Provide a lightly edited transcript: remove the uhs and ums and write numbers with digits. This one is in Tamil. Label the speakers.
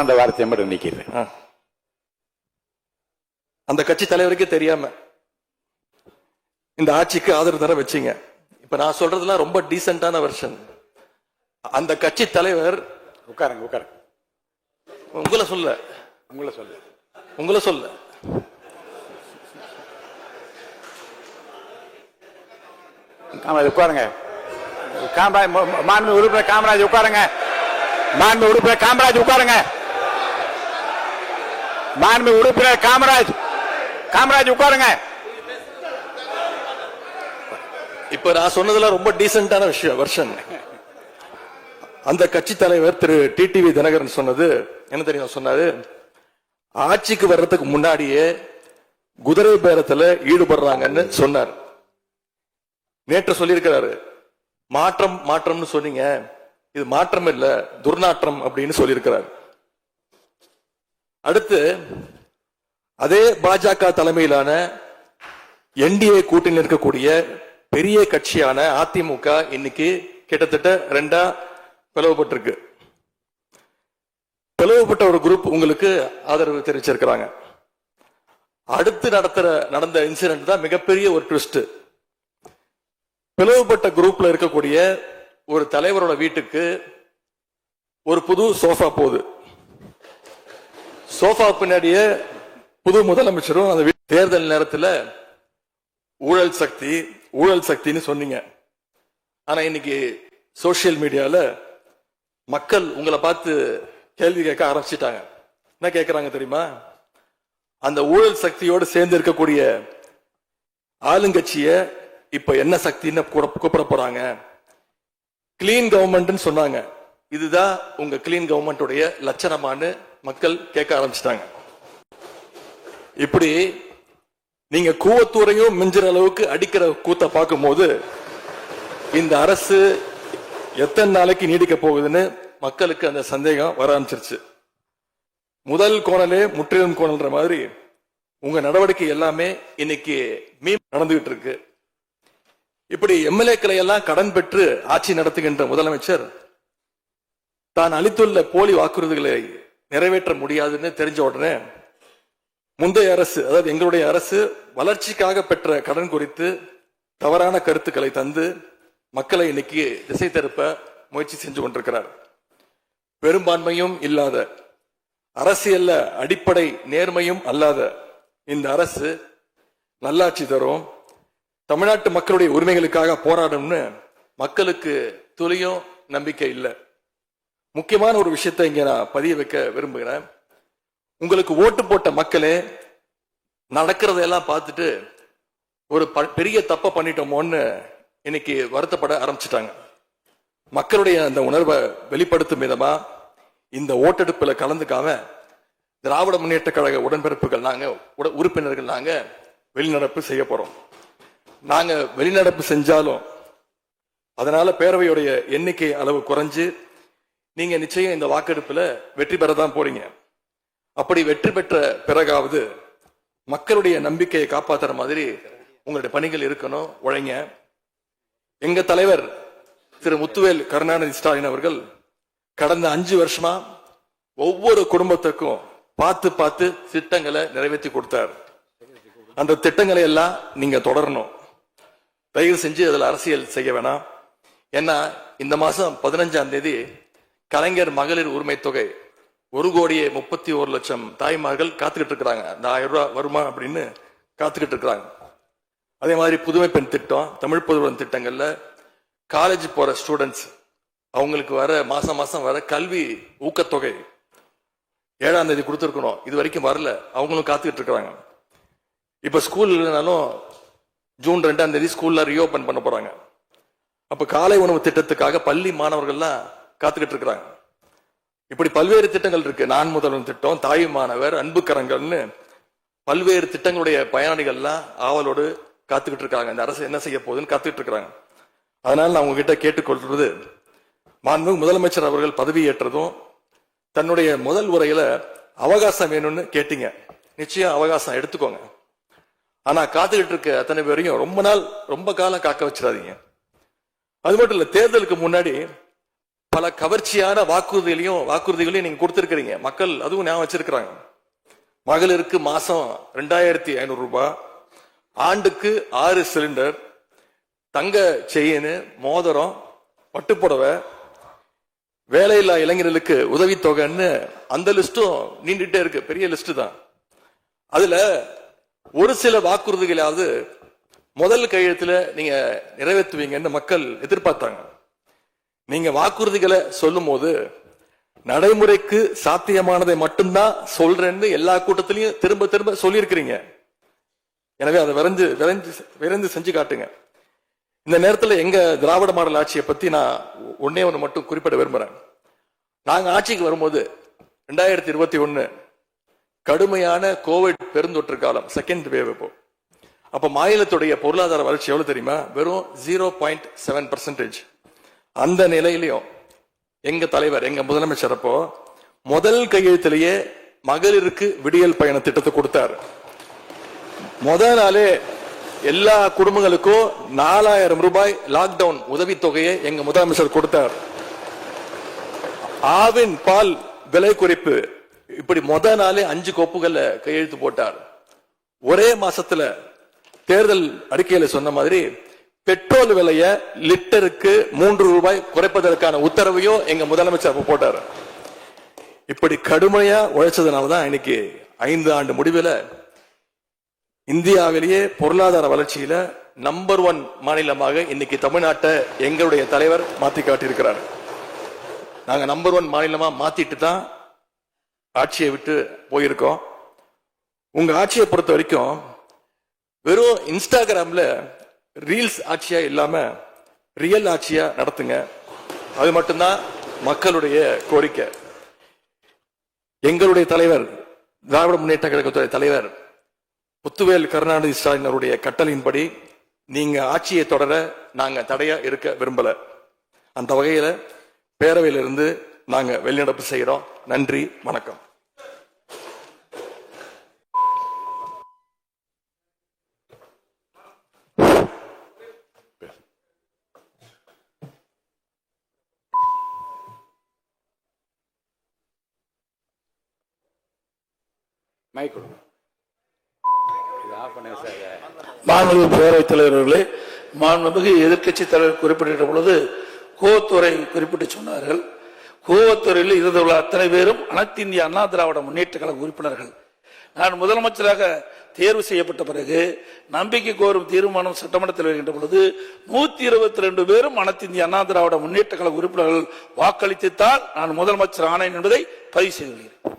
Speaker 1: அந்த வார்த்தையை மட்டும் நிக்கிறேன்.
Speaker 2: அந்த கட்சி தலைவருக்கே தெரியாம இந்த ஆட்சிக்கு ஆதரவு தர வச்சீங்க. இப்ப நான் சொல்றதுலாம் ரொம்ப டீசென்டான வெர்ஷன். அந்த கட்சி தலைவர்
Speaker 1: உட்காருங்க உட்காருங்க.
Speaker 2: உங்களை சொல்ல உங்களை சொல்ல
Speaker 1: காமராஜ் உட்காருங்க. காமராஜ் மாண்பு உறுப்பினர் காமராஜ் உட்காருங்க. மாண்பு உறுப்பினர் காமராஜ் உட்காருங்க. மாண்பு உறுப்பினர் காமராஜ் உட்காருங்க.
Speaker 2: இப்ப நான் சொன்னதுல ரொம்ப டீசென்டான விஷயம் வெர்ஷன். அந்த கட்சி தலைவர் திரு டிடிவி தினகரன் சொன்னது என்ன தெரியும்? சொன்னாரு, ஆட்சிக்கு வர்றதுக்கு முன்னாடியே குதிரை பேரத்துல ஈடுபடுறாங்கன்னு சொன்னார். நேற்று சொல்லியிருக்கிறாரு, மாற்றம்னு சொன்னீங்க, இது மாற்றம் இல்ல துர்நாற்றம் அப்படின்னு சொல்லியிருக்கிறார். அடுத்து அதே பாஜக தலைமையிலான என்டிஏ கூட்டணியில் இருக்கக்கூடிய பெரிய கட்சியான அதிமுக இன்னைக்கு கிட்டத்தட்ட 2 பிளவுபட்டிருக்கு. பிளவுபட்ட ஒரு குரூப் உங்களுக்கு ஆதரவு தெரிவிச்சிருக்கிறாங்க. அடுத்து நடந்த இன்சிடென்ட் தான் மிகப்பெரிய ஒரு ட்விஸ்ட். பிளவுபட்ட குரூப்ல இருக்கக்கூடிய ஒரு தலைவரோட வீட்டுக்கு ஒரு புது சோஃபா போகுது. சோஃபா பின்னாடியே புது முதலமைச்சரும் அந்த தேர்தல் நேரத்தில் ஊழல் சக்தின்னு சொன்னீங்க. ஆனா இன்னைக்கு சோசியல் மீடியால மக்கள் உங்களை பார்த்து கேள்வி கேட்க ஆரம்பிச்சிட்டாங்க. என்ன கேட்கிறாங்க தெரியுமா? அந்த ஊழல் சக்தியோடு சேர்ந்து இருக்கக்கூடிய ஆளுங்கட்சிய இப்ப என்ன சக்தின்னு கூப்பிட போறாங்க. கிளீன் கவர்மெண்ட் சொன்னாங்க. இதுதான் உங்க கிளீன் கவர்மெண்ட் லட்சணமானு மக்கள் கேட்க ஆரம்பிச்சிட்டாங்க. இப்படி நீங்க கூவத்தூரையும் மிஞ்சுற அளவுக்கு அடிக்கிற கூத்த பார்க்கும் போது இந்த அரசு எத்தனை நாளைக்கு நீடிக்க போகுதுன்னு மக்களுக்கு அந்த சந்தேகம் வர ஆரம்பிச்சிருச்சு. முதல் கோணலே முற்றிலும் கோணல்ன்ற மாதிரி உங்க நடவடிக்கை எல்லாமே இன்னைக்கு நடந்துகிட்டு இருக்கு. இப்படி எம்எல்ஏக்களை எல்லாம் கடன் பெற்று ஆட்சி நடத்துகின்ற முதலமைச்சர் தான் அளித்துள்ள போலி வாக்குறுதிகளை நிறைவேற்ற முடியாதுன்னு தெரிஞ்ச உடனே முந்தைய அரசு, அதாவது எங்களுடைய அரசு, வளர்ச்சிக்காக பெற்ற கடன் குறித்து தவறான கருத்துக்களை தந்து மக்களை இன்னைக்கு திசை திருப்ப முயற்சி செஞ்சு கொண்டிருக்கிறார். பெரும்பான்மையும் இல்லாத, அரசியல்ல அடிப்படை நேர்மையும் அல்லாத இந்த அரசு நல்லாட்சி தரும், தமிழ்நாட்டு மக்களுடைய உரிமைகளுக்காக போராடும்னு மக்களுக்கு துளியும் நம்பிக்கை இல்லை. முக்கியமான ஒரு விஷயத்தை இங்க நான் பதிய வைக்க விரும்புகிறேன். உங்களுக்கு ஓட்டு போட்ட மக்களே நடக்கிறதையெல்லாம் பார்த்துட்டு ஒரு பெரிய தப்ப பண்ணிட்டோமோன்னு இன்னைக்கு வருத்தப்பட ஆரம்பிச்சிட்டாங்க. மக்களுடைய அந்த உணர்வை வெளிப்படுத்தும் விதமா இந்த ஓட்டெடுப்புல கலந்துக்காம திராவிட முன்னேற்ற கழக உடன்பிறப்புகள் உறுப்பினர்கள் நாங்க வெளிநடப்பு செய்ய போறோம். நாங்க வெளிநடப்பு செஞ்சாலும் அதனால பேரவையுடைய எண்ணிக்கை அளவு குறைஞ்சு நீங்க நிச்சயம் இந்த வாக்கெடுப்புல வெற்றி பெறதான் போறீங்க. அப்படி வெற்றி பெற்ற பிறகாவது மக்களுடைய நம்பிக்கையை காப்பாற்றுற மாதிரி உங்களுடைய பணிகள் இருக்கணும், உழைங்க. எங்க தலைவர் திரு முத்துவேல் கருணாநிதி ஸ்டாலின் அவர்கள் கடந்த 5 வருஷமா ஒவ்வொரு குடும்பத்துக்கும் பார்த்து திட்டங்களை நிறைவேற்றி கொடுத்தார். அந்த திட்டங்களை எல்லாம் நீங்க தொடரணும். தயவு செஞ்சு அதில் அரசியல் செய்ய வேணாம். ஏன்னா இந்த மாசம் 15ஆம் தேதி கலைஞர் மகளிர் உரிமை தொகை 1,31,00,000 தாய்மார்கள் காத்துக்கிட்டு இருக்கிறாங்க. அந்த 1000 ரூபாய் வருமா அப்படின்னு காத்துக்கிட்டு இருக்கிறாங்க. அதே மாதிரி புதுமை பெண் திட்டம், தமிழ் புதுவன் திட்டங்கள்ல காலேஜ் போற ஸ்டூடெண்ட்ஸ் அவங்களுக்கு வர மாசம் வர கல்வி ஊக்கத்தொகை 7ஆம் தேதி கொடுத்துருக்கணும். இது வரைக்கும் வரல. அவங்களும் காத்துக்கிட்டு இருக்கிறாங்க. இப்ப ஸ்கூல் இல்லைனாலும் ஜூன் 2ஆம் தேதி ஸ்கூல்ல ரீஓபன் பண்ண போறாங்க. அப்ப காலை உணவு திட்டத்துக்காக பள்ளி மாணவர்கள்லாம் காத்துக்கிட்டு இருக்கிறாங்க. இப்படி பல்வேறு திட்டங்கள் இருக்கு. நான் முதல்வன் திட்டம், தாய் மாணவர், அன்பு கரங்கள்னு பல்வேறு திட்டங்களுடைய பயனாளிகள்லாம் ஆவலோடு காத்துக்கிட்டு இருக்காங்க. இந்த அரசு என்ன செய்ய போகுதுன்னு காத்துக்கிட்டு இருக்கிறாங்க. அதனால நான் உங்ககிட்ட கேட்டுக்கொள்றது, மாண்புமிகு முதலமைச்சர் அவர்கள் பதவி ஏற்றதும் தன்னுடைய முதல் உரையில அவகாசம் வேணும்னு கேட்டீங்க. நிச்சயம் அவகாசம் எடுத்துக்கோங்க. ஆனா காத்துக்கிட்டு இருக்க அத்தனை பேரையும் ரொம்ப காலம் காக்க வச்சிடாதீங்க. அது மட்டும் இல்ல, தேர்தலுக்கு முன்னாடி பல கவர்ச்சியான வாக்குறுதிகளையும் நீங்க கொடுத்திருக்கிறீங்க. மக்கள் அதுவும் ஞாபகம் வச்சிருக்கிறாங்க. மகளிருக்கு மாசம் 2500 ரூபாய், ஆண்டுக்கு 6 சிலிண்டர், தங்க செயின், மோதிரம், பட்டுப்புடவை, வேலையில்லா இளைஞர்களுக்கு உதவித்தொகைன்னு அந்த லிஸ்டும் நீண்டுட்டே இருக்கு. பெரிய லிஸ்ட் தான். அதுல ஒரு சில வாக்குறுதிகளாவது முதல் கையெழுத்துல நீங்க நிறைவேற்றுவீங்கன்னு மக்கள் எதிர்பார்த்தாங்க. நீங்க வாக்குறுதிகளை சொல்லும் போது நடைமுறைக்கு சாத்தியமானதை மட்டும்தான் சொல்றேன்னு எல்லா கூட்டத்திலையும் திரும்ப திரும்ப சொல்லியிருக்கிறீங்க. எனவே அதை விரைந்து செஞ்சு காட்டுங்க. இந்த நேரத்தில் எங்க திராவிட மாடல் ஆட்சியை பத்தி நான் ஒன்னே ஒன்று மட்டும் குறிப்பிட விரும்புறேன். நாங்க ஆட்சிக்கு வரும்போது 2021 கடுமையான கோவிட் பெருந்தொற்று காலம், செகண்ட் வேவ். அப்ப மாநிலத்துடைய பொருளாதார வளர்ச்சி எவ்வளவு தெரியுமா? வெறும் 0.7%. அந்த நிலையிலையும் எங்க தலைவர், எங்க முதலமைச்சர் அப்போ முதல் கையெழுத்திலேயே மகளிருக்கு விடியல் பயண திட்டத்தை கொடுத்தார். முதல் நாளே எல்லா குடும்பங்களுக்கும் 4000 ரூபாய் லாக்டவுன் உதவித்தொகையை எங்க முதலமைச்சர் கொடுத்தார். ஆவின் பால் விலை குறைப்பு, இப்படி முதல் நாளே 5 கோப்புகள்ல கையெழுத்து போட்டார். ஒரே மாசத்துல தேர்தல் அறிக்கையில சொன்ன மாதிரி பெட்ரோல் விலைய லிட்டருக்கு 3 ரூபாய் குறைப்பதற்கான உத்தரவையும் எங்க முதலமைச்சர் போட்டார். இப்படி கடுமையா உழைச்சதுனாலதான் இன்னைக்கு 5 ஆண்டு முடிவில் இந்தியாவிலேயே பொருளாதார வளர்ச்சியில நம்பர் 1 மாநிலமாக இன்னைக்கு தமிழ்நாட்டை எங்களுடைய தலைவர் மாத்தி காட்டியிருக்கிறார். நாங்க நம்பர் 1 மாநிலமா மாத்திட்டு தான் ஆட்சியை விட்டு போயிருக்கோம். உங்க ஆட்சியை பொறுத்த வரைக்கும் வெறும் இன்ஸ்டாகிராம்ல ரீல்ஸ் ஆட்சியா இல்லாம ரியல் ஆட்சியா நடத்துங்க. அது மட்டும்தான் மக்களுடைய கோரிக்கை. எங்களுடைய தலைவர், திராவிட முன்னேற்ற கழகத்துடைய தலைவர் முத்துவேல் கருணாநிதி ஸ்டாலின் அவருடைய கட்டளையின்படி நீங்க ஆட்சியை தொடர நாங்க தடையா இருக்க விரும்பல. அந்த வகையில பேரவையிலிருந்து நாங்க வெளிநடப்பு செய்யறோம். நன்றி, வணக்கம்.
Speaker 3: மாண்புமிகு பேரவைத் தலைவர்களே, மாண்புமிகு எதிர்க்கட்சி தலைவர் குறிப்பிட்ட பொழுது கூவத்துறை குறிப்பிட்டு சொன்னார்கள். கூவத்துறையில் இருந்துள்ள அத்தனை பேரும் அனைத்து இந்திய அண்ணா திராவிட முன்னேற்ற கழக உறுப்பினர்கள். நான் முதலமைச்சராக தேர்வு செய்யப்பட்ட பிறகு நம்பிக்கை கோரும் தீர்மானம் சட்டமன்றத்தில் வருகின்ற பொழுது 122 பேரும் அனைத்து இந்திய அண்ணா திராவிட முன்னேற்ற கழக உறுப்பினர்கள் வாக்களித்துத்தான் நான் முதலமைச்சர் ஆனேன் என்பதை பதிவு செய்துள்ளேன்.